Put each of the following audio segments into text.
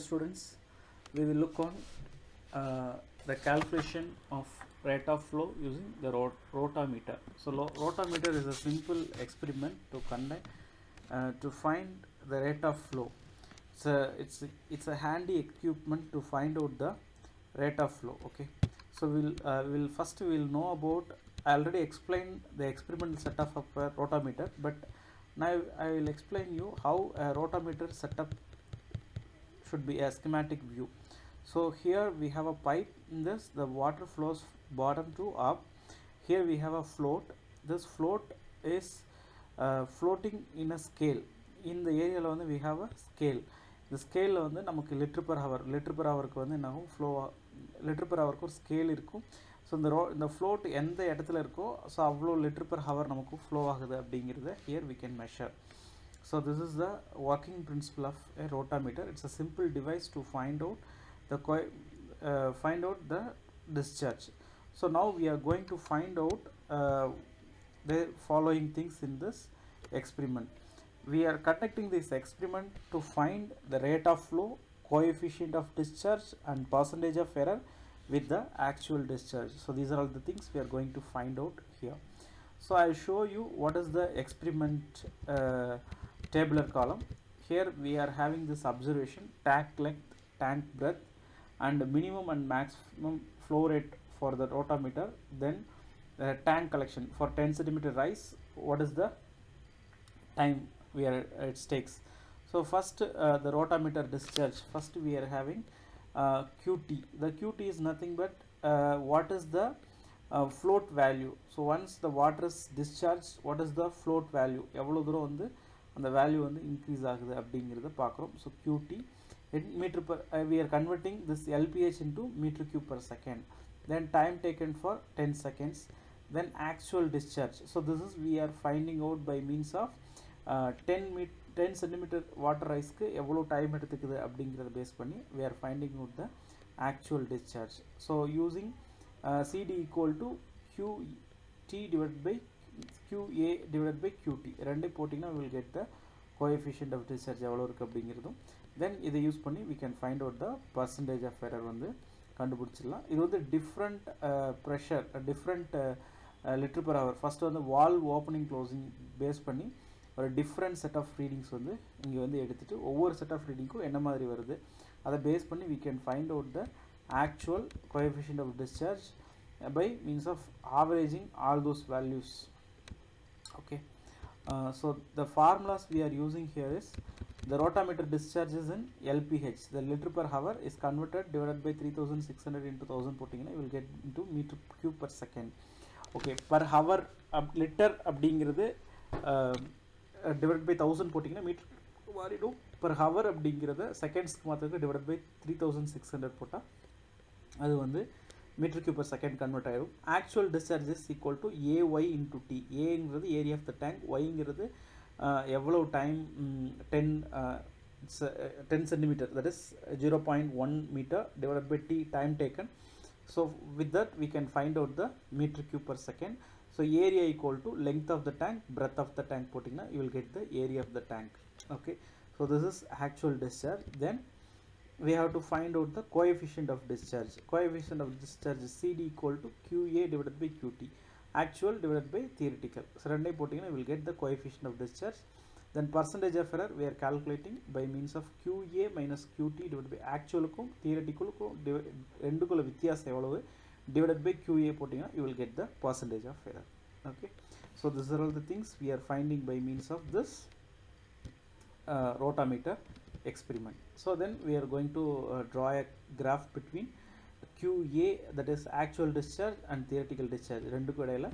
Students, we will look on the calculation of rate of flow using the rotameter. So rotameter is a simple experiment to conduct to find the rate of flow. It's a handy equipment to find out the rate of flow. Okay, so we'll know about. I already explained the experimental setup of a rotameter, but now I will explain you how a rotameter setup should be a schematic view. So here we have a pipe. In this the water flows bottom to up. Here we have a float. This float is floating in a scale. In the area we have a scale. The scale வந்து நமக்கு litre per ஹவருக்கு வந்து என்ன flow litre per ஹவருக்கு ஒரு scale இருக்கும். So இந்த float எந்த இடத்துல இருக்கோ ஸோ அவ்வளோ லிட்டர் per ஹவர் நமக்கு ஃப்ளோ ஆகுது அப்படிங்கிறத here we can measure. So this is the working principle of a rotameter. It's a simple device to find out the discharge. So now we are going to find out the following things in this experiment. We are conducting this experiment to find the rate of flow, coefficient of discharge and percentage of error with the actual discharge. So these are all the things we are going to find out here. So I will show you what is the experiment tabular column. Here we are having this observation: tank length, tank breadth and minimum and maximum flow rate for the rotameter. Then tank collection for 10 centimeter rise, what is the time it takes. So first the rotameter discharge, first we are having QT. The QT is nothing but what is the float value. So once the water is discharged, what is the float value, எவ்வளவு தூரம் வந்து அந்த value வந்து increase ஆகுது அப்படிங்கிறத பார்க்குறோம். So QT in meter per we are converting this LPH into meter cube per second. Then time taken for 10 seconds. Then actual discharge. So this is we are finding out by means of 10 centimeter water rise க்கு எவ்வளோ time எடுத்துக்குது அப்படிங்கிறத base பண்ணி we are finding out the actual discharge. So using CD equal to QT divided by QA divided by QT ரெண்டே போட்டிங்கன்னா we will get the coefficient of discharge எவ்வளோ இருக்குது அப்படிங்கிறதும். Then இதை யூஸ் பண்ணி we can find out the percentage of error வந்து கண்டுபிடிச்சிடலாம். இது வந்து different pressure different litre per hour. First வந்து வால்வ் ஓப்பனிங் க்ளோசிங் பேஸ் பண்ணி ஒரு டிஃப்ரெண்ட் செட் ஆஃப் ரீடிங்ஸ் வந்து இங்கே வந்து எடுத்துகிட்டு ஒவ்வொரு செட் ஆஃப் ரீடிங்க்கும் என்ன மாதிரி வருது அதை பேஸ் பண்ணி we can find out the actual coefficient of discharge by means of averaging all those values. Okay, so the formulas we are using here is the rotameter discharge is in LPH. The liter per hour is converted divided by 3600 into 1000 போட்டிங்கன்னா you will get into meter cube per second. Okay, per hour liter அப்படிங்கிறது divided by 1000 போட்டிங்கன்னா meter மாறிடும். per hour அப்படிங்கிறத செகண்ட்ஸ்க்கு மாத்திரக்கு divided by 3600 போட்டால் அது வந்து meter cube per second convert ஆயிடும். actual discharge is equal to AY into T. Aங்கிறது area of the tank, Yங்கிறது எவ்வளோ time 10 centimeter, that is 0.1 meter divided by T, time taken. So with that we can find out the meter cube per second. So area equal to length of the tank, breadth of the tank போட்டிங்கன்னா you will get the area of the tank. Okay, so this is actual discharge. Then we have to find out the coefficient of discharge. Coefficient of discharge is CD equal to QA divided by QT, actual divided by theoretical. So ரெண்டே போட்டிங்கன்னா we will get the coefficient of discharge. Then percentage of error we are calculating by means of QA minus QT divided by actualக்கும் theoreticalக்கும் ரெண்டுக்குள்ள வித்தியாசம் எவ்வளவு divided by QA போட்டிங்கன்னா you will get the percentage of error. Okay, so these are all the things we are finding by means of this rotameter experiment. So then we are going to draw a graph between QA, that is actual discharge, and theoretical discharge. ரெண்டுக்கும் இடையில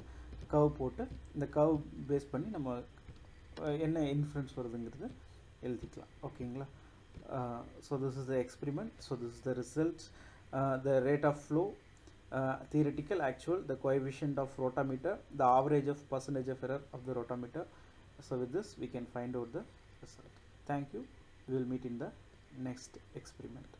curve போட்டு இந்த curve base பண்ணி நம்ம என்ன influence வருதுங்கிறது எழுதிக்கலாம். ஓகேங்களா? So this is the experiment. So this is the result. The rate of flow, theoretical, actual, the coefficient of rotameter, the average of percentage of error of the rotameter. So with this we can find out the result. Thank you. We will meet in the next experiment.